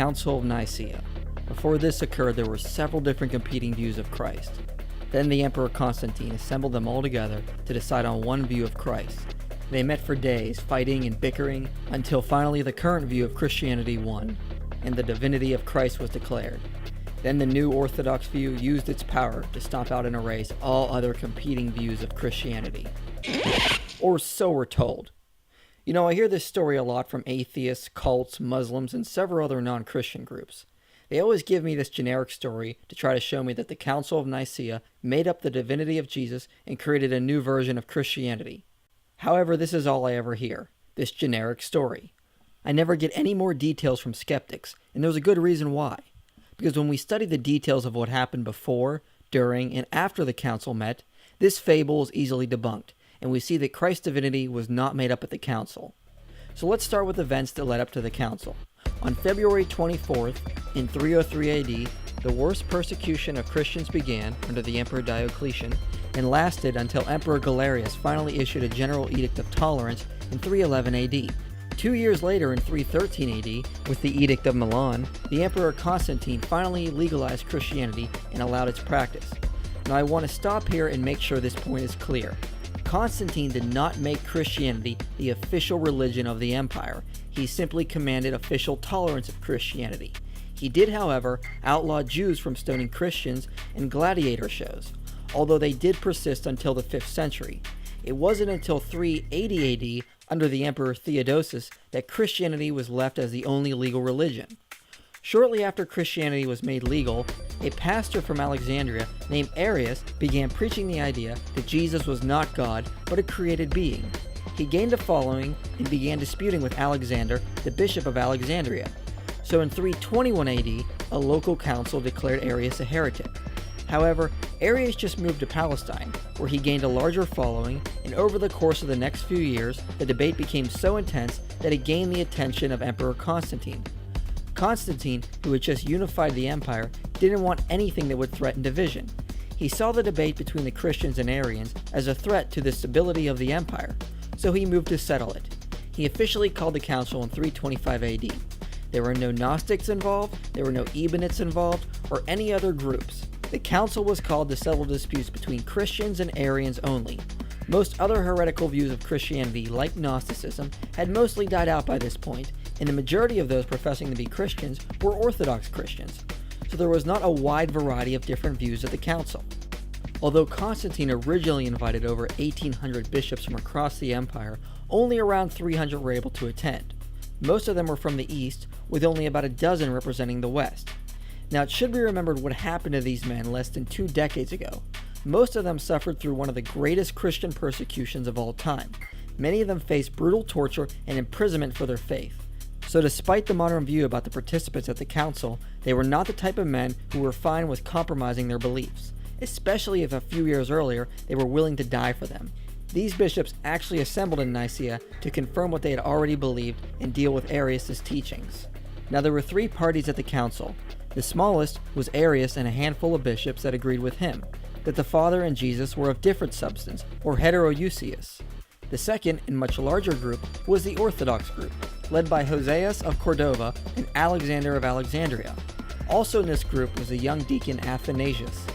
Council of Nicaea. Before this occurred, there were several different competing views of Christ. Then the Emperor Constantine assembled them all together to decide on one view of Christ. They met for days, fighting and bickering, until finally the current view of Christianity won, and the divinity of Christ was declared. Then the new Orthodox view used its power to stomp out and erase all other competing views of Christianity. Or so we're told. You know, I hear this story a lot from atheists, cults, Muslims, and several other non-Christian groups. They always give me this generic story to try to show me that the Council of Nicaea made up the divinity of Jesus and created a new version of Christianity. However, this is all I ever hear, this generic story. I never get any more details from skeptics, and there's a good reason why. Because when we study the details of what happened before, during, and after the council met, this fable is easily debunked, and we see that Christ's divinity was not made up at the council. So let's start with events that led up to the council. On February 24th, in 303 AD, the worst persecution of Christians began under the Emperor Diocletian and lasted until Emperor Galerius finally issued a general edict of tolerance in 311 AD. 2 years later, in 313 AD, with the Edict of Milan, the Emperor Constantine finally legalized Christianity and allowed its practice. Now I want to stop here and make sure this point is clear. Constantine did not make Christianity the official religion of the empire. He simply commanded official tolerance of Christianity. He did, however, outlaw Jews from stoning Christians and gladiator shows, although they did persist until the 5th century. It wasn't until 380 AD, under the Emperor Theodosius, that Christianity was left as the only legal religion. Shortly after Christianity was made legal, a pastor from Alexandria named Arius began preaching the idea that Jesus was not God, but a created being. He gained a following and began disputing with Alexander, the bishop of Alexandria. So in 321 AD, a local council declared Arius a heretic. However, Arius just moved to Palestine, where he gained a larger following, and over the course of the next few years, the debate became so intense that it gained the attention of Emperor Constantine. Constantine, who had just unified the empire, didn't want anything that would threaten division. He saw the debate between the Christians and Arians as a threat to the stability of the empire, so he moved to settle it. He officially called the council in 325 AD. There were no Gnostics involved, there were no Ebionites involved, or any other groups. The council was called to settle disputes between Christians and Arians only. Most other heretical views of Christianity, like Gnosticism, had mostly died out by this point, and the majority of those professing to be Christians were Orthodox Christians, so there was not a wide variety of different views at the council. Although Constantine originally invited over 1,800 bishops from across the empire, only around 300 were able to attend. Most of them were from the east, with only about a dozen representing the west. Now it should be remembered what happened to these men less than 2 decades ago. Most of them suffered through one of the greatest Christian persecutions of all time. Many of them faced brutal torture and imprisonment for their faith. So despite the modern view about the participants at the council, they were not the type of men who were fine with compromising their beliefs, especially if a few years earlier they were willing to die for them. These bishops actually assembled in Nicaea to confirm what they had already believed and deal with Arius' teachings. Now there were 3 parties at the council. The smallest was Arius and a handful of bishops that agreed with him, that the Father and Jesus were of different substance, or heterousios. The second and much larger group was the Orthodox group, led by Hoseas of Cordova and Alexander of Alexandria. Also in this group was the young deacon Athanasius.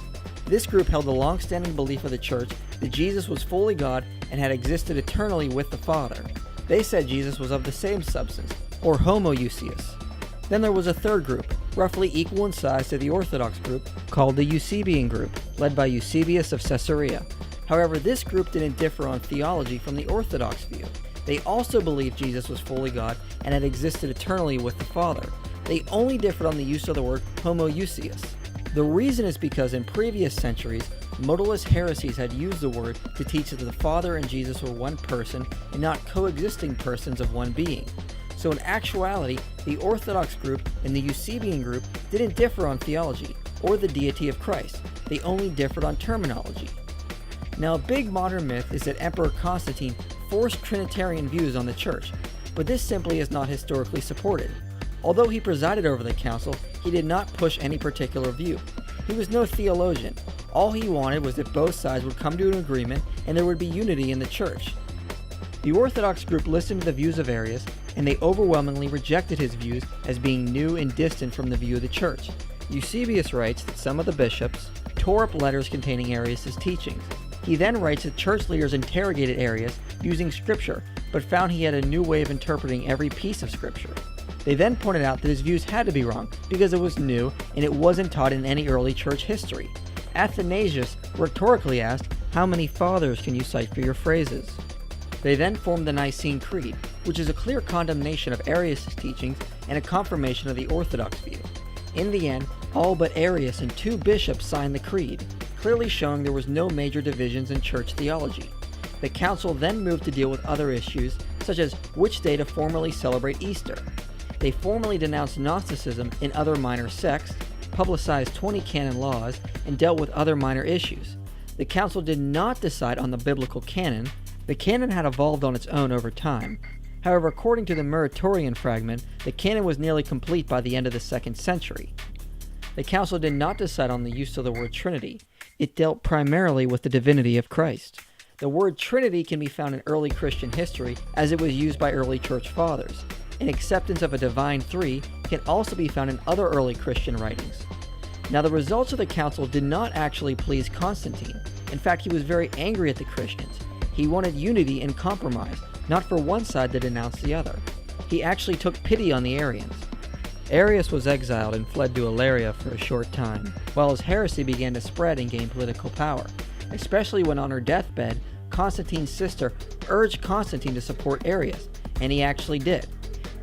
This group held the long-standing belief of the church that Jesus was fully God and had existed eternally with the Father. They said Jesus was of the same substance, or homoousios. Then there was a third group, roughly equal in size to the Orthodox group, called the Eusebian group, led by Eusebius of Caesarea. However, this group didn't differ on theology from the Orthodox view. They also believed Jesus was fully God and had existed eternally with the Father. They only differed on the use of the word homoousios. The reason is because in previous centuries, modalist heresies had used the word to teach that the Father and Jesus were one person and not coexisting persons of one being. So in actuality, the Orthodox group and the Eusebian group didn't differ on theology or the deity of Christ. They only differed on terminology. Now, a big modern myth is that Emperor Constantine forced Trinitarian views on the church, but this simply is not historically supported. Although he presided over the council, he did not push any particular view. He was no theologian. All he wanted was that both sides would come to an agreement and there would be unity in the church. The Orthodox group listened to the views of Arius and they overwhelmingly rejected his views as being new and distant from the view of the church. Eusebius writes that some of the bishops tore up letters containing Arius' teachings. He then writes that church leaders interrogated Arius using scripture, but found he had a new way of interpreting every piece of scripture. They then pointed out that his views had to be wrong because it was new and it wasn't taught in any early church history. Athanasius rhetorically asked, "How many fathers can you cite for your phrases?" They then formed the Nicene Creed, which is a clear condemnation of Arius' teachings and a confirmation of the Orthodox view. In the end, all but Arius and 2 bishops signed the creed, clearly showing there was no major divisions in church theology. The council then moved to deal with other issues, such as which day to formally celebrate Easter. They formally denounced Gnosticism and other minor sects, publicized 20 canon laws, and dealt with other minor issues. The council did not decide on the biblical canon. The canon had evolved on its own over time. However, according to the Muratorian fragment, the canon was nearly complete by the end of the 2nd century. The council did not decide on the use of the word Trinity. It dealt primarily with the divinity of Christ. The word Trinity can be found in early Christian history as it was used by early church fathers. An acceptance of a divine three can also be found in other early Christian writings. Now, the results of the council did not actually please Constantine. In fact, he was very angry at the Christians. He wanted unity and compromise, not for one side to denounce the other. He actually took pity on the Arians. Arius was exiled and fled to Ilaria for a short time, while his heresy began to spread and gain political power, especially when on her deathbed, Constantine's sister urged Constantine to support Arius, and he actually did.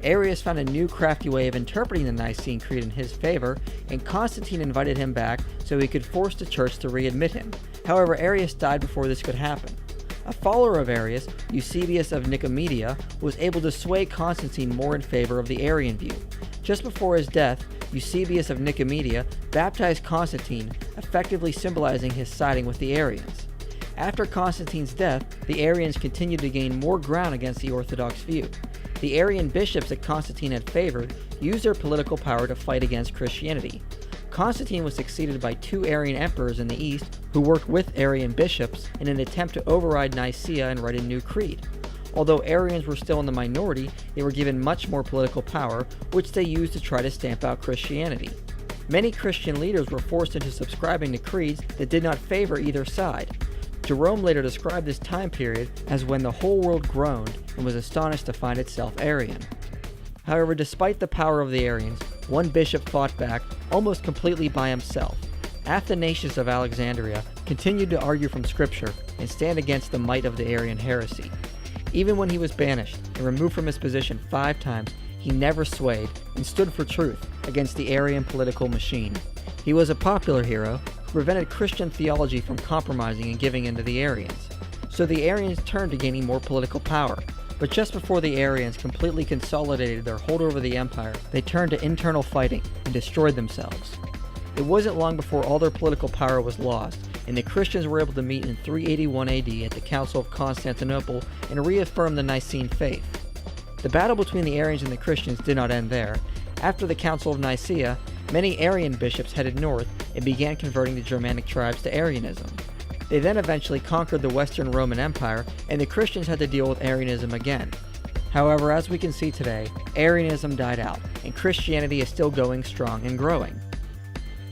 Arius found a new crafty way of interpreting the Nicene Creed in his favor, and Constantine invited him back so he could force the church to readmit him. However, Arius died before this could happen. A follower of Arius, Eusebius of Nicaea, was able to sway Constantine more in favor of the Arian view. Just before his death, Eusebius of Nicaea baptized Constantine, effectively symbolizing his siding with the Arians. After Constantine's death, the Arians continued to gain more ground against the Orthodox view. The Arian bishops that Constantine had favored used their political power to fight against Christianity. Constantine was succeeded by 2 Arian emperors in the east who worked with Arian bishops in an attempt to override Nicaea and write a new creed. Although Arians were still in the minority, they were given much more political power, which they used to try to stamp out Christianity. Many Christian leaders were forced into subscribing to creeds that did not favor either side. Jerome later described this time period as when the whole world groaned and was astonished to find itself Arian. However, despite the power of the Arians, one bishop fought back almost completely by himself. Athanasius of Alexandria continued to argue from Scripture and stand against the might of the Arian heresy. Even when he was banished and removed from his position 5 times, he never swayed and stood for truth against the Arian political machine. He was a popular hero who prevented Christian theology from compromising and giving in to the Arians. So the Arians turned to gaining more political power. But just before the Arians completely consolidated their hold over the empire, they turned to internal fighting and destroyed themselves. It wasn't long before all their political power was lost, and the Christians were able to meet in 381 AD at the Council of Constantinople and reaffirm the Nicene faith. The battle between the Arians and the Christians did not end there. After the Council of Nicaea, many Arian bishops headed north and began converting the Germanic tribes to Arianism. They then eventually conquered the Western Roman Empire, and the Christians had to deal with Arianism again. However, as we can see today, Arianism died out, and Christianity is still going strong and growing.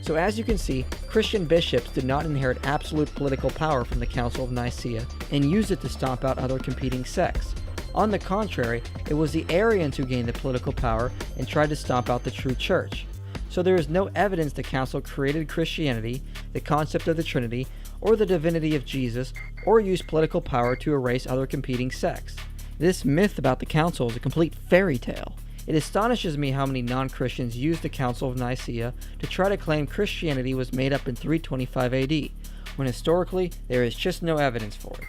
So as you can see, Christian bishops did not inherit absolute political power from the Council of Nicaea and used it to stomp out other competing sects. On the contrary, it was the Arians who gained the political power and tried to stomp out the true church. So there is no evidence the council created Christianity, the concept of the Trinity, or the divinity of Jesus, or used political power to erase other competing sects. This myth about the council is a complete fairy tale. It astonishes me how many non-Christians used the Council of Nicaea to try to claim Christianity was made up in 325 AD, when historically there is just no evidence for it.